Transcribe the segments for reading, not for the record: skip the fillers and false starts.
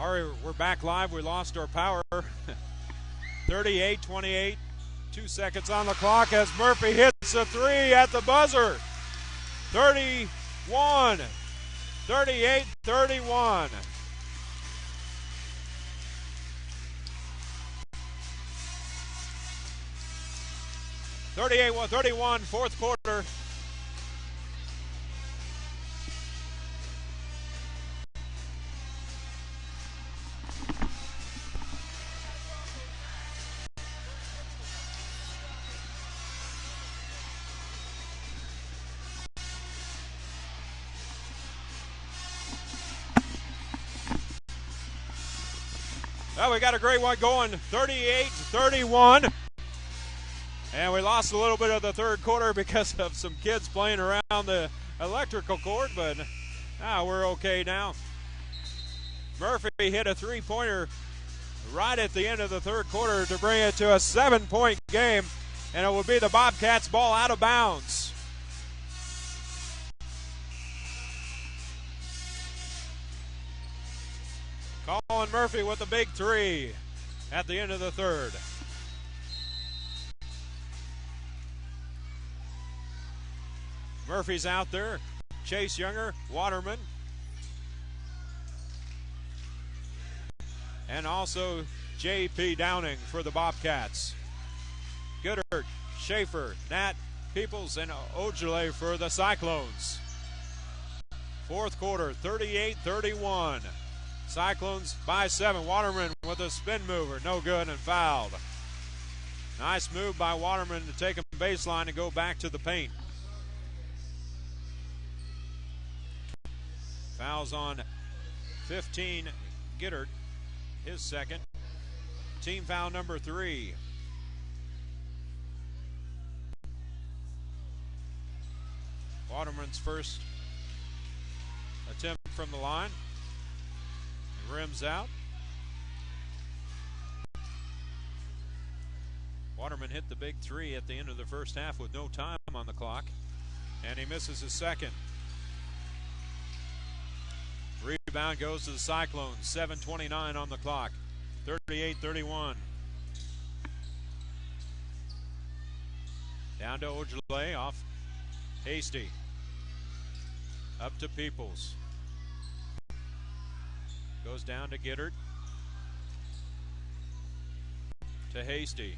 We're back live. We lost our power. 38-28. 2 seconds on the clock as Murphy hits a three at the buzzer. 31. 38-31. (38-31), fourth quarter. Well, we got a great one going, 38-31. And we lost a little bit of the third quarter because of some kids playing around the electrical cord, but we're okay now. Murphy hit a three-pointer right at the end of the third quarter to bring it to a 7-point game, and it will be the Bobcats' ball out of bounds. Colin Murphy with a big three at the end of the third. Murphy's out there. Chase Younger, Waterman, and also J.P. Downing for the Bobcats. Goodert, Schaefer, Nat, Peoples, and Ojale for the Cyclones. Fourth quarter, 38-31. Cyclones by 7. Waterman with a spin mover, no good, and fouled. Nice move by Waterman to take him baseline and go back to the paint. Fouls on 15, Gittert, his second. Team foul number 3. Waterman's first attempt from the line. Rims out. Waterman hit the big three at the end of the first half with no time on the clock, and he misses his second. Rebound goes to the Cyclones. 7:29 on the clock. 38-31. Down to Ojale, off Hasty. Up to Peoples. Goes down to Gittert. To Hasty.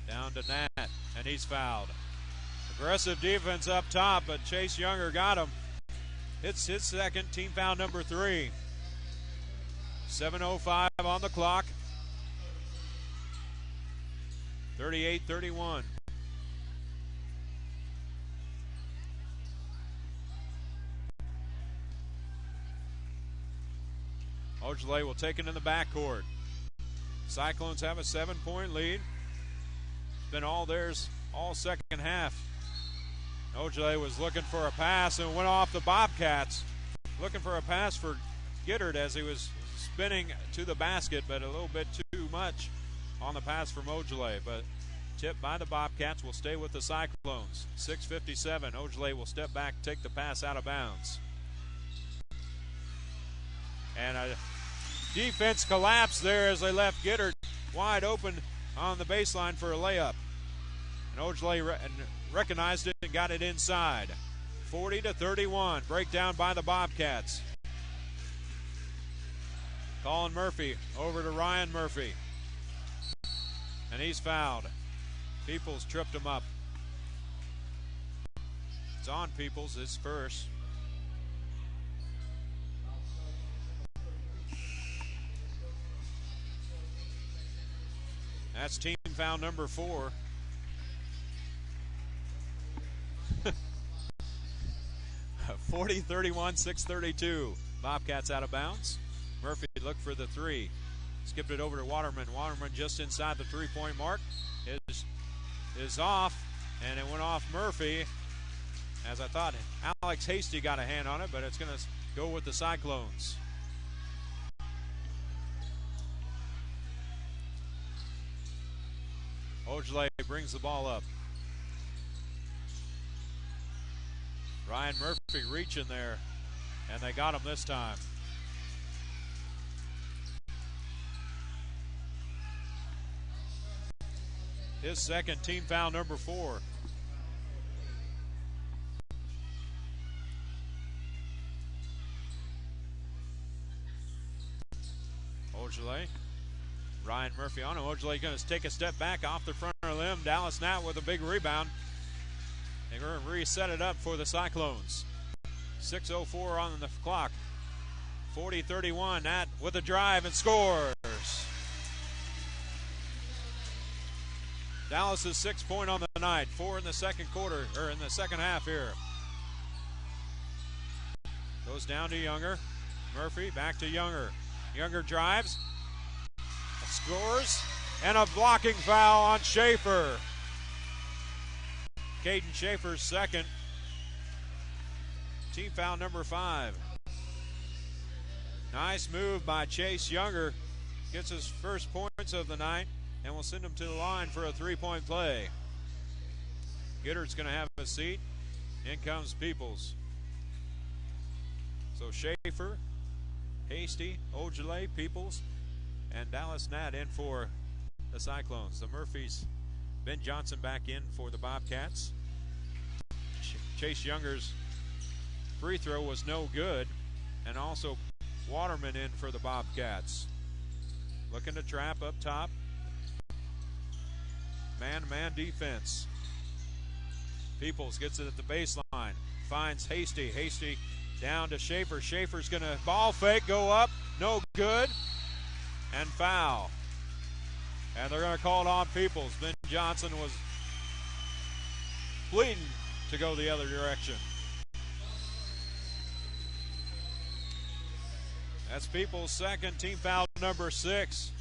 Down to Nat, and he's fouled. Aggressive defense up top, but Chase Younger got him. It's his second, team foul number 3. 7:05 on the clock. 38-31. Ojale will take it in the backcourt. Cyclones have a 7-point lead. It's been all theirs all second half. Ojale was looking for a pass and went off the Bobcats. Looking for a pass for Gittert as he was spinning to the basket, but a little bit too much on the pass from Ojale. But tipped by the Bobcats will stay with the Cyclones. 6:57. Ojale will step back, take the pass out of bounds. And a defense collapse there as they left Gittert wide open on the baseline for a layup. And Ojale recognized it and got it inside. 40-31. Breakdown by the Bobcats. Colin Murphy over to Ryan Murphy. And he's fouled. Peoples tripped him up. It's on Peoples, his first. That's team foul number 4. A 40-31, 6:32. Bobcats out of bounds. Murphy looked for the three. Skipped it over to Waterman. Waterman just inside the three-point mark. Is off, and it went off Murphy. As I thought, Alex Hasty got a hand on it, but it's going to go with the Cyclones. Ojale brings the ball up. Ryan Murphy reaching there. And they got him this time. His second, team foul number 4. Ojale. Ryan Murphy on him. Ojale going to take a step back off the front of the limb. Dallas Nat with a big rebound. They're going to reset it up for the Cyclones. 6:04 on the clock. 40-31. Nat with a drive and scores. Dallas's 6-point on the night. 4 in the second quarter, or in the second half here. Goes down to Younger. Murphy back to Younger. Younger drives. Scores. And a blocking foul on Schaefer. Caden Schaefer's second. Team foul number 5. Nice move by Chase Younger. Gets his first points of the night and will send him to the line for a 3-point play. Gittert's going to have a seat. In comes Peoples. So Schaefer, Hasty, Ojale, Peoples, and Dallas Nat in for the Cyclones. The Murphys, Ben Johnson back in for the Bobcats. Chase Younger's free throw was no good, and also Waterman in for the Bobcats. Looking to trap up top. Man-to-man defense. Peoples gets it at the baseline. Finds Hasty. Hasty down to Schaefer. Schaefer's going to ball fake, go up. No good. And foul. And they're going to call it on Peoples. Ben Johnson was bleeding to go the other direction. That's Peoples' second, team foul number 6.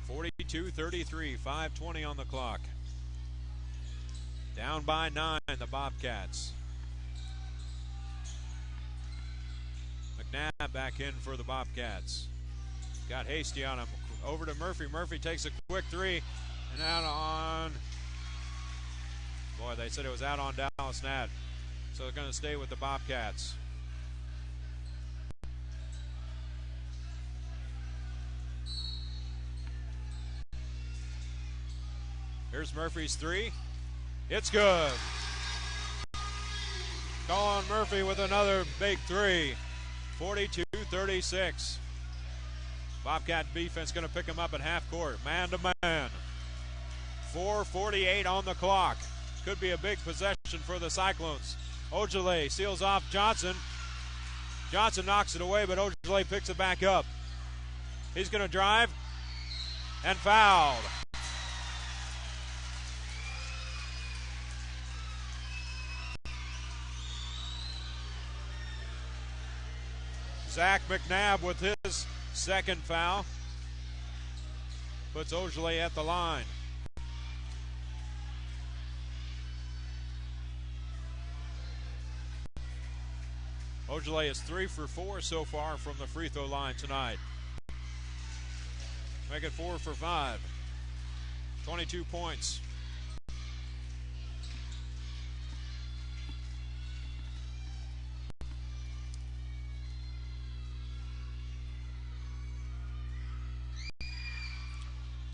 (42-33), 5:20 on the clock. Down by 9, the Bobcats. McNabb back in for the Bobcats. Got Hasty on him. Over to Murphy. Murphy takes a quick 3 and out on. Boy, they said it was out on Dallas Nat. So they're going to stay with the Bobcats. Here's Murphy's 3. It's good. Colin Murphy with another big 3. 42-36. Bobcat defense going to pick him up at half court. Man to man. 4:48 on the clock. Could be a big possession for the Cyclones. Ojale seals off Johnson. Johnson knocks it away, but Ojale picks it back up. He's going to drive and fouled. Zach McNabb with his second foul. Puts Ojale at the line. Ojale is 3 for 4 so far from the free throw line tonight. Make it 4 for 5. 22 points.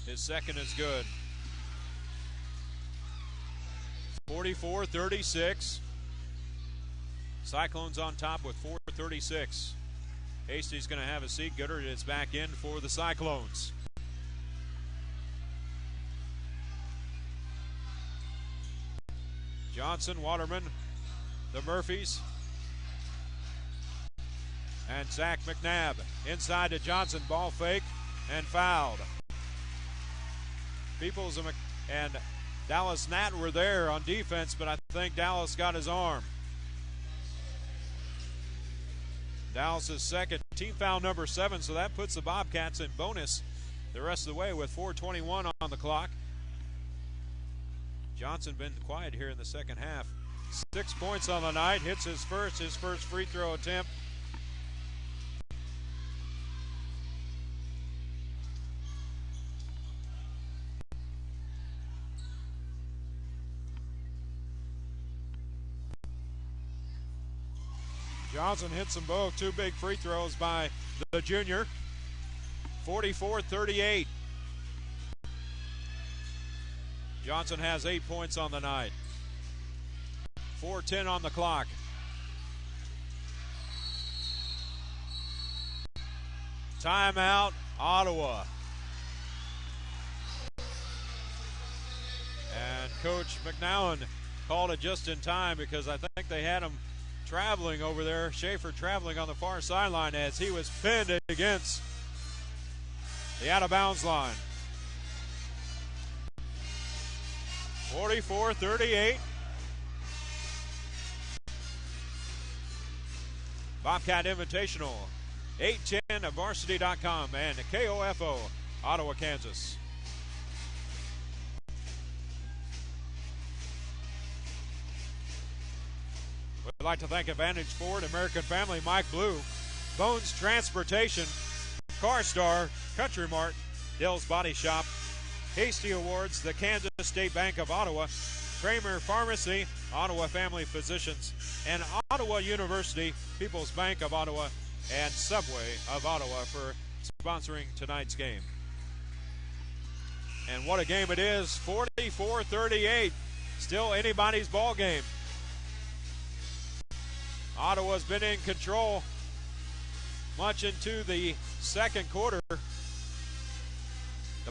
His second is good. 44-36. Cyclones on top with 4:36. Hasty's going to have a seat. Goodard is back in for the Cyclones. Johnson, Waterman, the Murphys, and Zach McNabb. Inside to Johnson, ball fake, and fouled. Peoples and Dallas Nat were there on defense, but I think Dallas got his arm. Dallas' second, team foul number 7, so that puts the Bobcats in bonus the rest of the way with 4:21 on the clock. Johnson been quiet here in the second half. 6 points on the night, hits his first free throw attempt. Johnson hits them both. Two big free throws by the junior. 44-38. Johnson has 8 points on the night. 4:10 on the clock. Timeout, Ottawa. And Coach McNowan called it just in time because I think they had him traveling over there. Schaefer traveling on the far sideline as he was pinned against the out-of-bounds line. 44-38. Bobcat Invitational. 810 at varsity.com and KOFO, Ottawa, Kansas. We'd like to thank Advantage Ford, American Family, Mike Blue, Bones Transportation, CarStar, Country Mart, Dill's Body Shop, Hasty Awards, the Kansas State Bank of Ottawa, Kramer Pharmacy, Ottawa Family Physicians, and Ottawa University, People's Bank of Ottawa, and Subway of Ottawa for sponsoring tonight's game. And what a game it is, 44-38. Still anybody's ball game. Ottawa's been in control much into the second quarter. The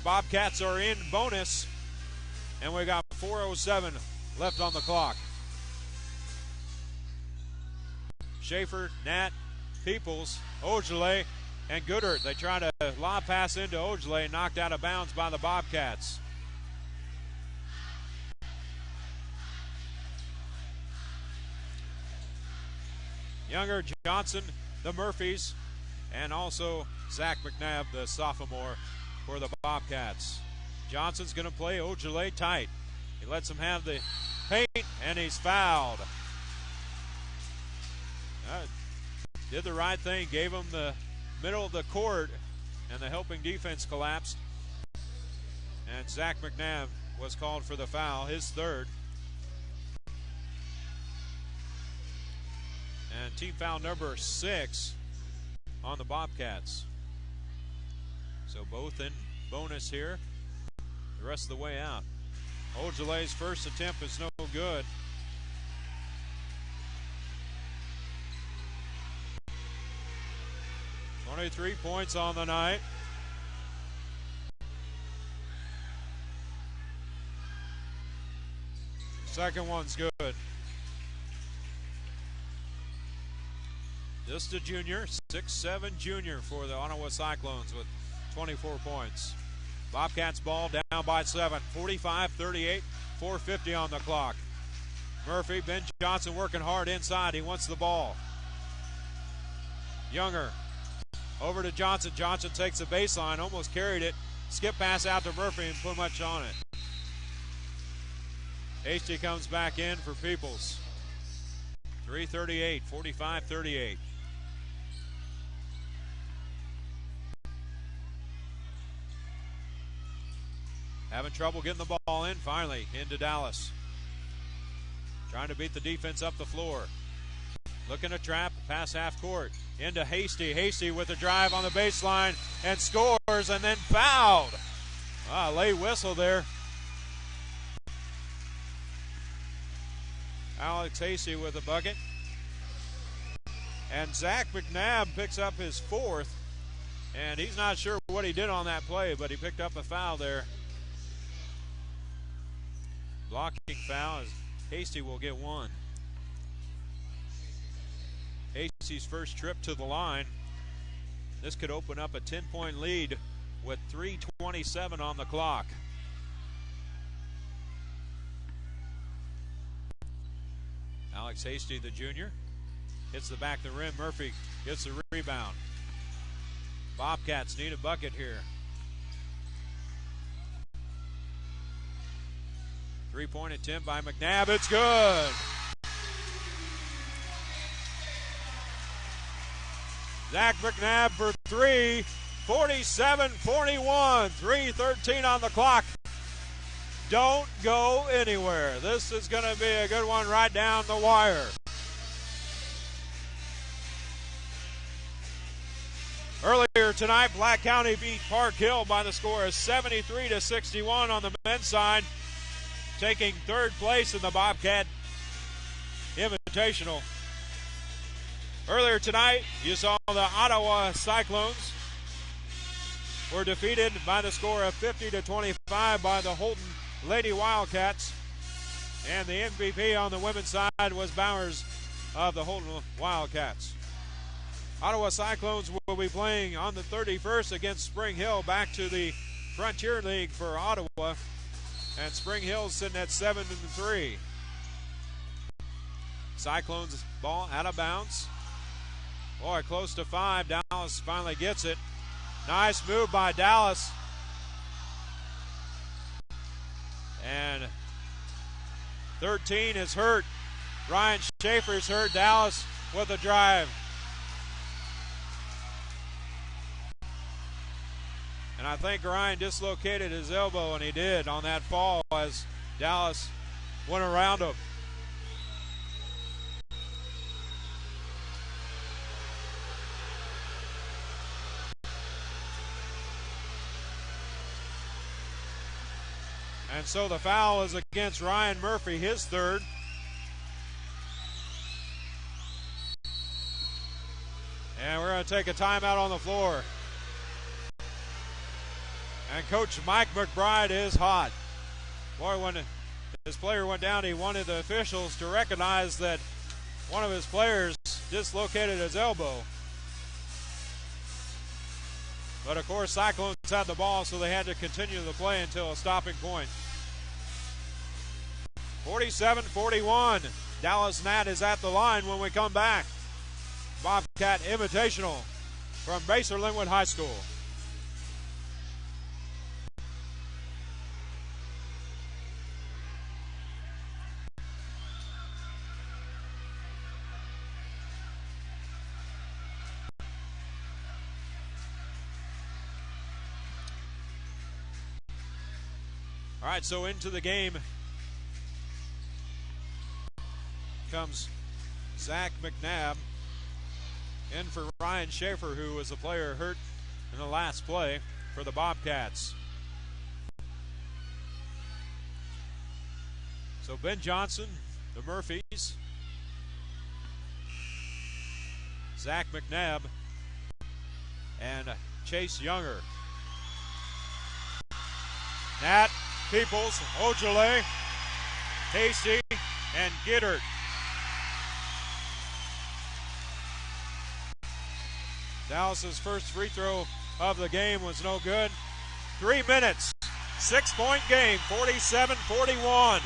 Bobcats are in bonus, and we got 4:07 left on the clock. Schaefer, Nat, Peoples, Ojale, and Goodert. They try to lob pass into Ojale, knocked out of bounds by the Bobcats. Younger, Johnson, the Murphys, and also Zach McNabb, the sophomore, for the Bobcats. Johnson's going to play Ojale tight. He lets him have the paint, and he's fouled. Did the right thing, gave him the middle of the court, and the helping defense collapsed. And Zach McNabb was called for the foul, his third. And team foul number 6 on the Bobcats. So both in bonus here the rest of the way out. Ojale's first attempt is no good. .23 points on the night. Second one's good. Just a junior, 6'7" junior for the Ottawa Cyclones with 24 points. Bobcats ball down by 7, 45-38, 4:50 on the clock. Murphy, Ben Johnson working hard inside. He wants the ball. Younger over to Johnson. Johnson takes the baseline, almost carried it. Skip pass out to Murphy and put much on it. Hasty comes back in for Peoples. 3:38, 45-38. Having trouble getting the ball in, finally into Dallas. Trying to beat the defense up the floor. Looking to trap, pass half court. Into Hasty. Hasty with a drive on the baseline and scores and then fouled. Late whistle there. Alex Hasty with a bucket. And Zach McNabb picks up his 4th. And he's not sure what he did on that play, but he picked up a foul there. Blocking foul as Hasty will get 1. Hasty's first trip to the line. This could open up a 10-point lead with 3:27 on the clock. Alex Hasty, the junior, hits the back of the rim. Murphy gets the rebound. Bobcats need a bucket here. 3-point attempt by McNabb. It's good. Zach McNabb for 3. 47-41. 3:13 on the clock. Don't go anywhere. This is going to be a good one right down the wire. Earlier tonight, Black County beat Park Hill by the score of 73-61 on the men's side, taking third place in the Bobcat Invitational. Earlier tonight, you saw the Ottawa Cyclones were defeated by the score of 50-25 by the Holton Lady Wildcats. And the MVP on the women's side was Bowers of the Holton Wildcats. Ottawa Cyclones will be playing on the 31st against Spring Hill, back to the Frontier League for Ottawa. And Spring Hill's sitting at 7-3. Cyclones ball out of bounds. Boy, close to 5. Dallas finally gets it. Nice move by Dallas. And 13 is hurt. Ryan Schaefer's hurt. Dallas with a drive. And I think Ryan dislocated his elbow, and he did on that fall as Dallas went around him. And so the foul is against Ryan Murphy, his third. And we're going to take a timeout on the floor. And Coach Mike McBride is hot. Boy, when his player went down, he wanted the officials to recognize that one of his players dislocated his elbow. But of course, Cyclones had the ball, so they had to continue the play until a stopping point. 47-41. Dallas Nat is at the line when we come back. Bobcat Invitational from Basehor-Linwood High School. All right, so into the game comes Zach McNabb in for Ryan Schaefer, who was a player hurt in the last play for the Bobcats. So Ben Johnson, the Murphys, Zach McNabb, and Chase Younger. Nat, Peoples, Ojale, Hasty, and Gittert. Dallas's first free throw of the game was no good. 3 minutes, 6-point game, 47-41.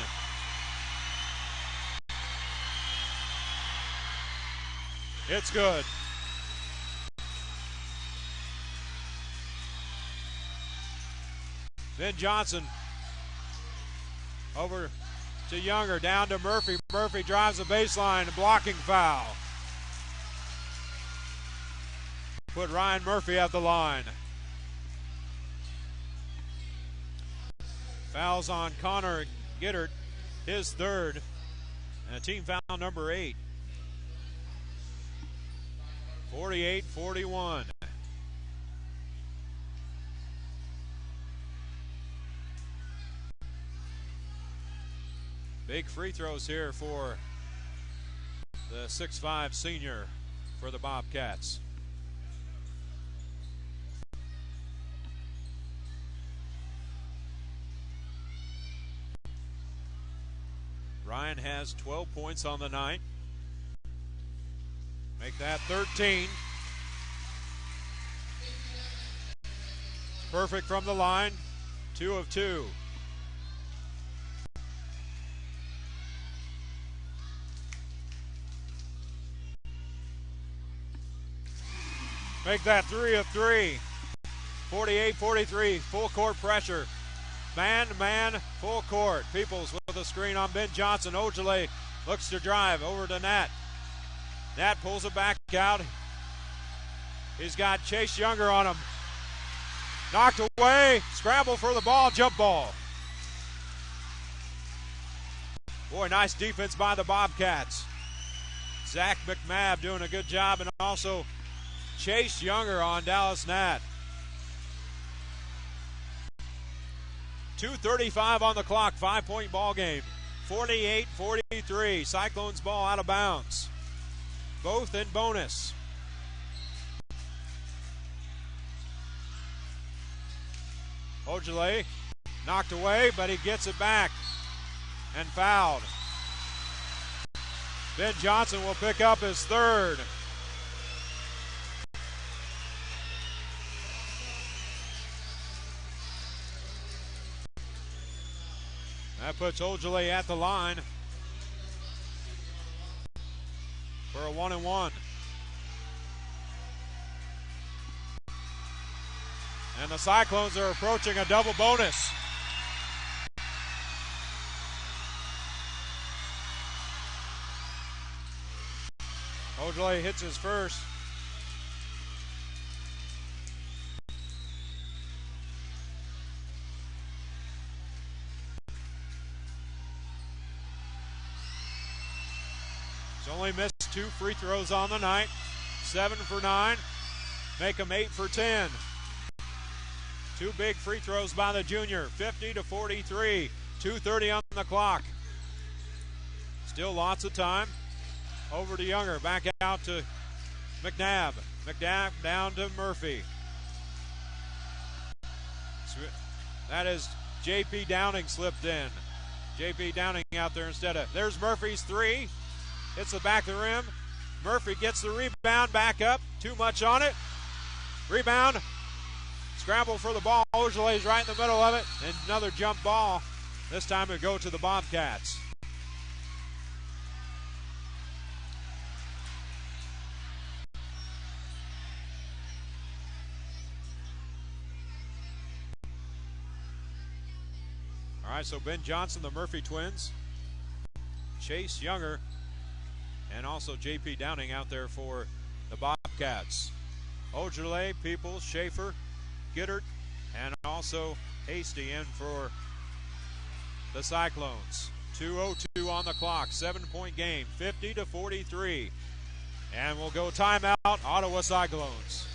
It's good. Ben Johnson over to Younger, down to Murphy. Murphy drives the baseline, blocking foul. Put Ryan Murphy at the line. Fouls on Connor Gittert, his third, and a team foul number 8. 48-41. Big free throws here for the 6'5" senior for the Bobcats. Ryan has 12 points on the night. Make that 13. Perfect from the line. 2 of 2. Make that 3 of 3. 48-43. Full court pressure. Man-to-man, full court. Peoples with a screen on Ben Johnson. Ojale looks to drive over to Nat. Nat pulls it back out. He's got Chase Younger on him. Knocked away. Scramble for the ball. Jump ball. Boy, nice defense by the Bobcats. Zach McNabb doing a good job, and also Chase Younger on Dallas Nat. 2:35 on the clock, 5-point ball game. 48-43. Cyclones ball out of bounds. Both in bonus. Ojale knocked away, but he gets it back and fouled. Ben Johnson will pick up his third. That puts Ojale at the line for a 1-and-1. And the Cyclones are approaching a double bonus. Ojale hits his first. He's only missed 2 free throws on the night. 7 for 9. Make him 8 for 10. 2 big free throws by the junior. 50-43. 2:30 on the clock. Still lots of time. Over to Younger. Back out to McNabb. McNabb down to Murphy. That is J.P. Downing slipped in. J.P. Downing out there instead of. There's Murphy's three. Hits the back of the rim. Murphy gets the rebound, back up. Too much on it. Rebound. Scramble for the ball. Ojale's right in the middle of it. And another jump ball. This time it go to the Bobcats. All right, so Ben Johnson, the Murphy twins. Chase Younger. And also J.P. Downing out there for the Bobcats. Ojale, Peoples, Schaefer, Gittert, and also Hasty in for the Cyclones. 2:02 on the clock, 7-point game, 50-43. And we'll go timeout, Ottawa Cyclones.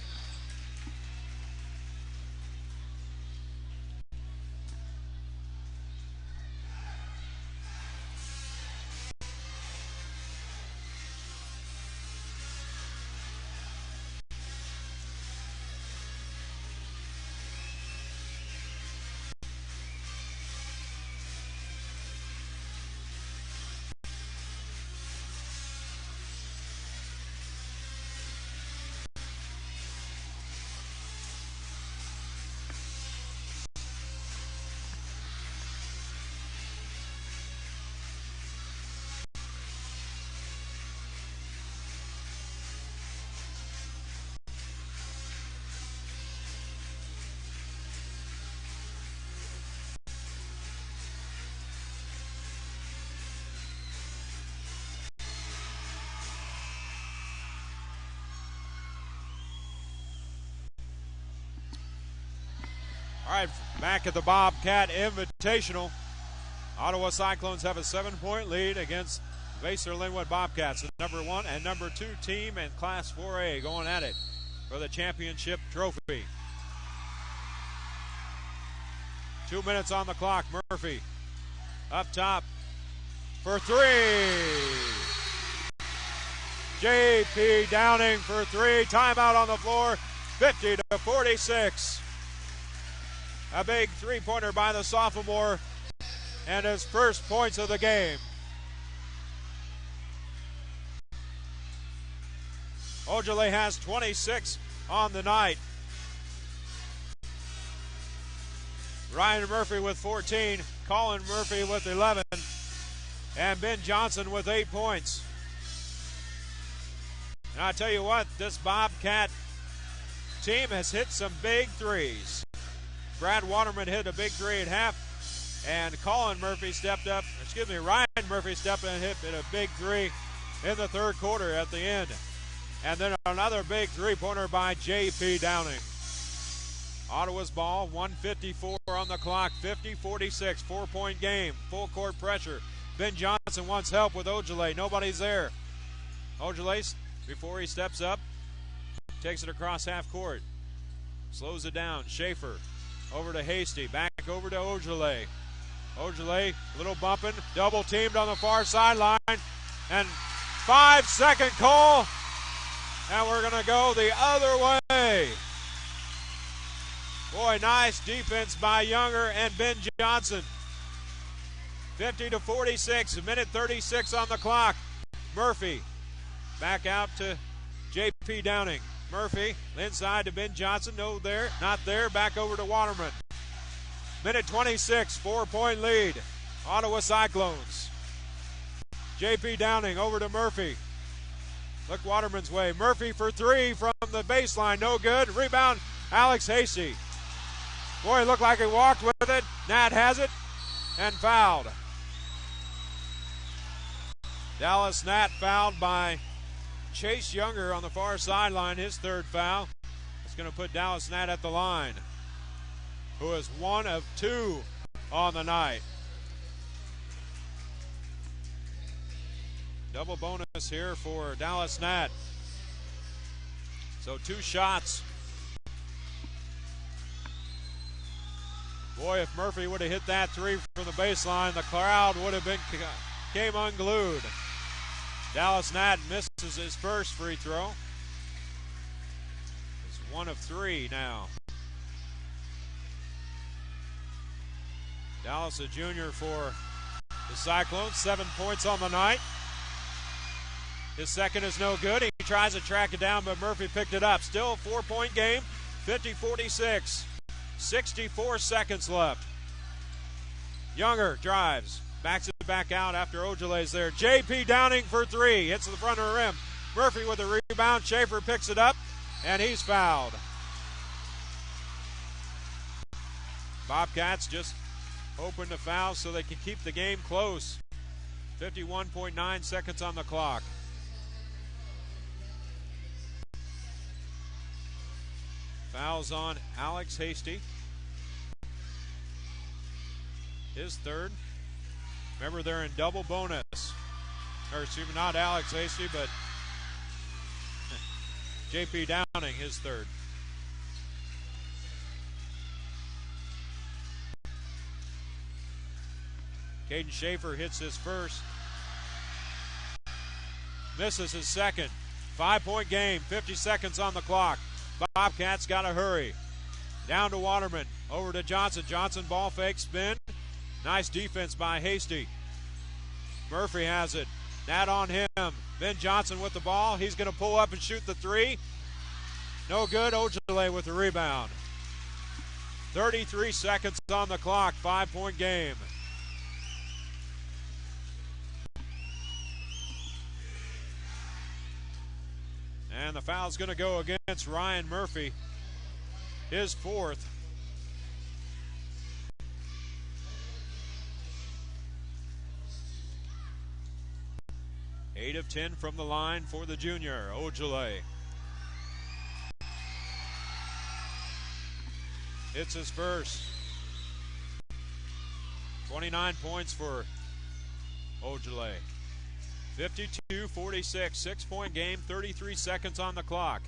All right, back at the Bobcat Invitational. Ottawa Cyclones have a 7-point lead against Basehor-Linwood Bobcats. The number 1 and number 2 team in Class 4A going at it for the championship trophy. 2 minutes on the clock. Murphy up top for 3. J.P. Downing for 3. Timeout on the floor. 50-46. A big three-pointer by the sophomore and his first points of the game. Ojale has 26 on the night. Ryan Murphy with 14, Colin Murphy with 11, and Ben Johnson with 8 points. And I tell you what, this Bobcat team has hit some big threes. Brad Waterman hit a big 3 at half, and Colin Murphy Ryan Murphy stepped in and hit a big 3 in the third quarter at the end. And then another big three-pointer by J.P. Downing. Ottawa's ball, 1:54 on the clock, 50-46, 4-point game, full court pressure. Ben Johnson wants help with Ojale. Nobody's there. Ojale, before he steps up, takes it across half court. Slows it down. Schaefer over to Hasty. Back over to Ojale. Ojale, little bumping. Double teamed on the far sideline. And 5-second call. And we're going to go the other way. Boy, nice defense by Younger and Ben Johnson. 50-46, a minute 36 on the clock. Murphy back out to J.P. Downing. Murphy inside to Ben Johnson. No there, not there. Back over to Waterman. Minute 26, 4-point lead. Ottawa Cyclones. J.P. Downing over to Murphy. Look Waterman's way. Murphy for three from the baseline. No good. Rebound, Alex Hasty. Boy, it looked like he walked with it. Nat has it and fouled. Dallas Nat fouled by Chase Younger on the far sideline, his third foul. It's going to put Dallas Nat at the line, who is 1 of 2 on the night. Double bonus here for Dallas Nat. So 2 shots. Boy, if Murphy would have hit that three from the baseline, the crowd would have came unglued. Dallas Nat misses his first free throw. It's 1 of 3 now. Dallas, a junior for the Cyclones, 7 points on the night. His second is no good. He tries to track it down, but Murphy picked it up. Still a 4-point game, 50-46. 64 seconds left. Younger drives. Backs it back out after Ojale's there. J.P. Downing for three. Hits the front of the rim. Murphy with a rebound. Schaefer picks it up, and he's fouled. Bobcats just hoping to foul so they can keep the game close. 51.9 seconds on the clock. Fouls on Alex Hasty. His third. Remember, they're in double bonus. Or, excuse me, not Alex Hasty, but J.P. Downing, his third. Caden Schaefer hits his first. Misses his second. 5-point game, 50 seconds on the clock. Bobcats got to hurry. Down to Waterman. Over to Johnson. Johnson ball fake spin. Nice defense by Hasty. Murphy has it. Nat on him. Ben Johnson with the ball. He's going to pull up and shoot the three. No good. Ojale with the rebound. 33 seconds on the clock. 5-point game. And the foul's going to go against Ryan Murphy. His fourth. 8 of 10 from the line for the junior, Ojale. Hits his first. 29 points for Ojale. 52-46, 6-point game, 33 seconds on the clock.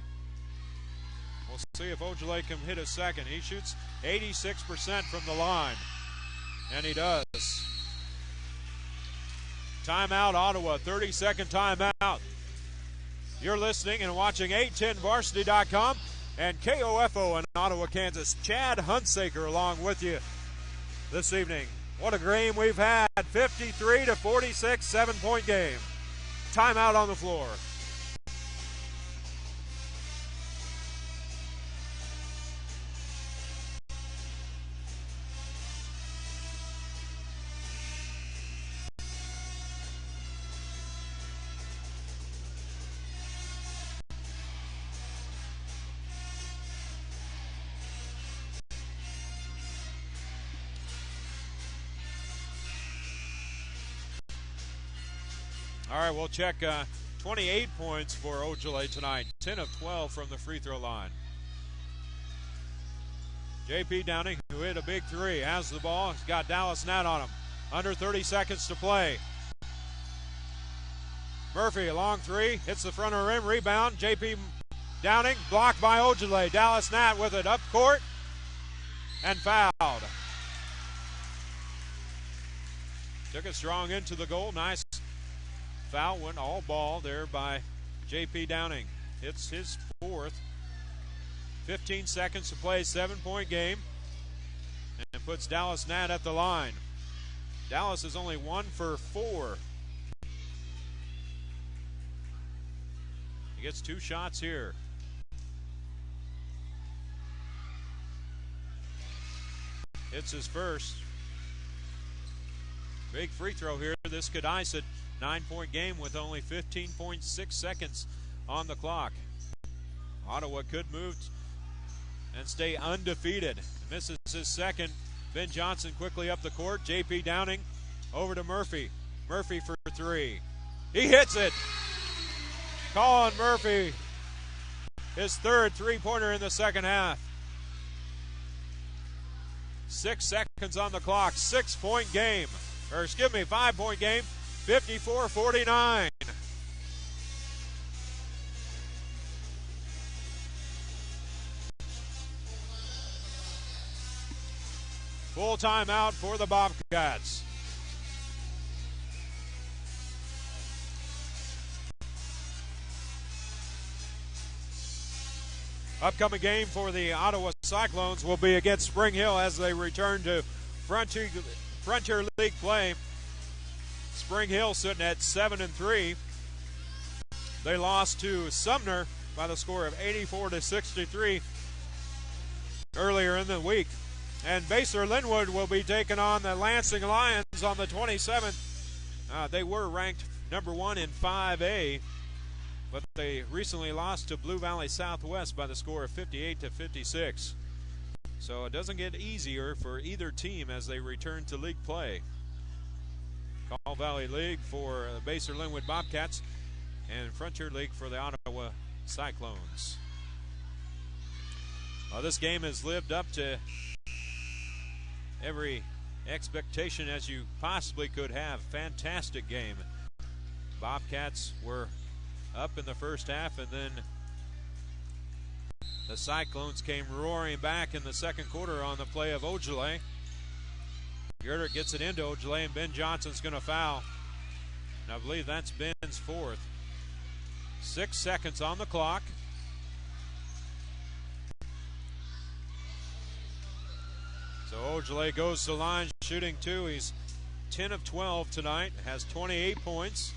We'll see if Ojale can hit a second. He shoots 86% from the line, and he does. Timeout, Ottawa, 30-second timeout. You're listening and watching 810varsity.com and KOFO in Ottawa, Kansas. Chad Hunsaker along with you this evening. What a game we've had. 53-46, 7-point game. Timeout on the floor. All right, we'll check 28 points for Ojale tonight. 10 of 12 from the free throw line. J.P. Downing, who hit a big three, has the ball. He's got Dallas Nat on him. Under 30 seconds to play. Murphy, a long three, hits the front of the rim, rebound. J.P. Downing blocked by Ojale. Dallas Nat with it up court and fouled. Took it strong into the goal. Nice foul. Went all ball there by J.P. Downing. It's his fourth. 15 seconds to play, 7-point game. And puts Dallas Nat at the line. Dallas is only 1 for 4. He gets 2 shots here. It's his first. Big free throw here. This could ice a 9-point game with only 15.6 seconds on the clock. Ottawa could move and stay undefeated. Misses his second. Ben Johnson quickly up the court. J.P. Downing over to Murphy. Murphy for 3. He hits it. Colin Murphy, his third three-pointer in the second half. 6 seconds on the clock. 6-point game. Or excuse me, 5-point game. 54-49. Full timeout for the Bobcats. Upcoming game for the Ottawa Cyclones will be against Spring Hill as they return to Frontier League play. Spring Hill sitting at 7-3. They lost to Sumner by the score of 84-63 earlier in the week. And Basehor-Linwood will be taking on the Lansing Lions on the 27th. They were ranked number 1 in 5A, but they recently lost to Blue Valley Southwest by the score of 58-56. So it doesn't get easier for either team as they return to league play. Call Valley League for the Basehor-Linwood Bobcats and Frontier League for the Ottawa Cyclones. This game has lived up to every expectation as you possibly could have. Fantastic game. Bobcats were up in the first half, and then the Cyclones came roaring back in the second quarter on the play of Ojale. Gerder gets it into Ojale, and Ben Johnson's going to foul. And I believe that's Ben's fourth. 6 seconds on the clock. So Ojale goes to the line shooting 2. He's 10 of 12 tonight, has 28 points.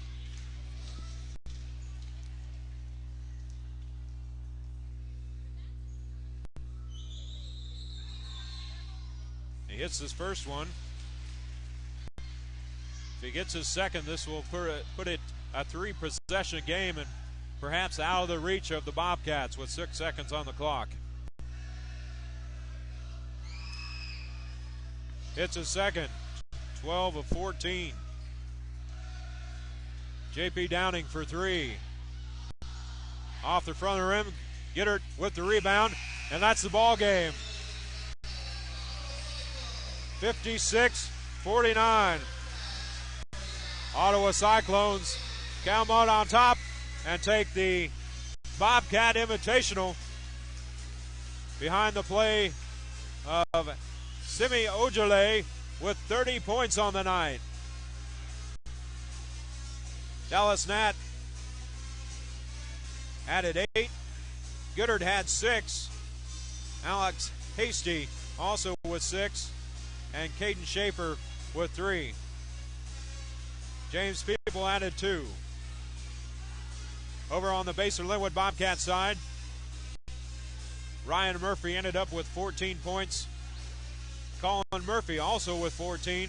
He hits his first one. If he gets his second, this will put it a 3-possession game and perhaps out of the reach of the Bobcats with 6 seconds on the clock. Hits his second, 12 of 14. J.P. Downing for 3. Off the front of the rim, Gittert with the rebound, and that's the ball game. 56-49. Ottawa Cyclones come out on top and take the Bobcat Invitational behind the play of Simi Ojale with 30 points on the night. Dallas Nat added 8. Goodard had 6. Alex Hasty also with 6. And Caden Schaefer with 3. James People added 2. Over on the Basehor-Linwood Bobcat side, Ryan Murphy ended up with 14 points. Colin Murphy also with 14.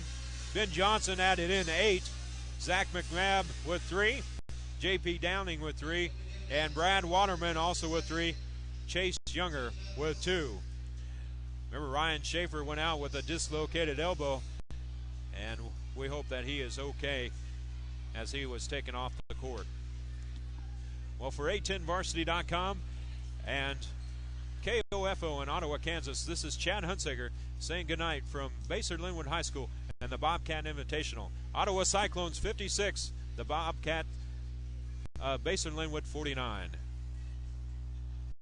Ben Johnson added in 8. Zach McNabb with 3. J.P. Downing with 3. And Brad Waterman also with 3. Chase Younger with 2. Remember, Ryan Schaefer went out with a dislocated elbow, and we hope that he is okay as he was taken off the court. Well, for A10Varsity.com and KOFO in Ottawa, Kansas, this is Chad Hunsaker saying goodnight from Basehor-Linwood High School and the Bobcat Invitational. Ottawa Cyclones 56, the Bobcat Basehor-Linwood 49.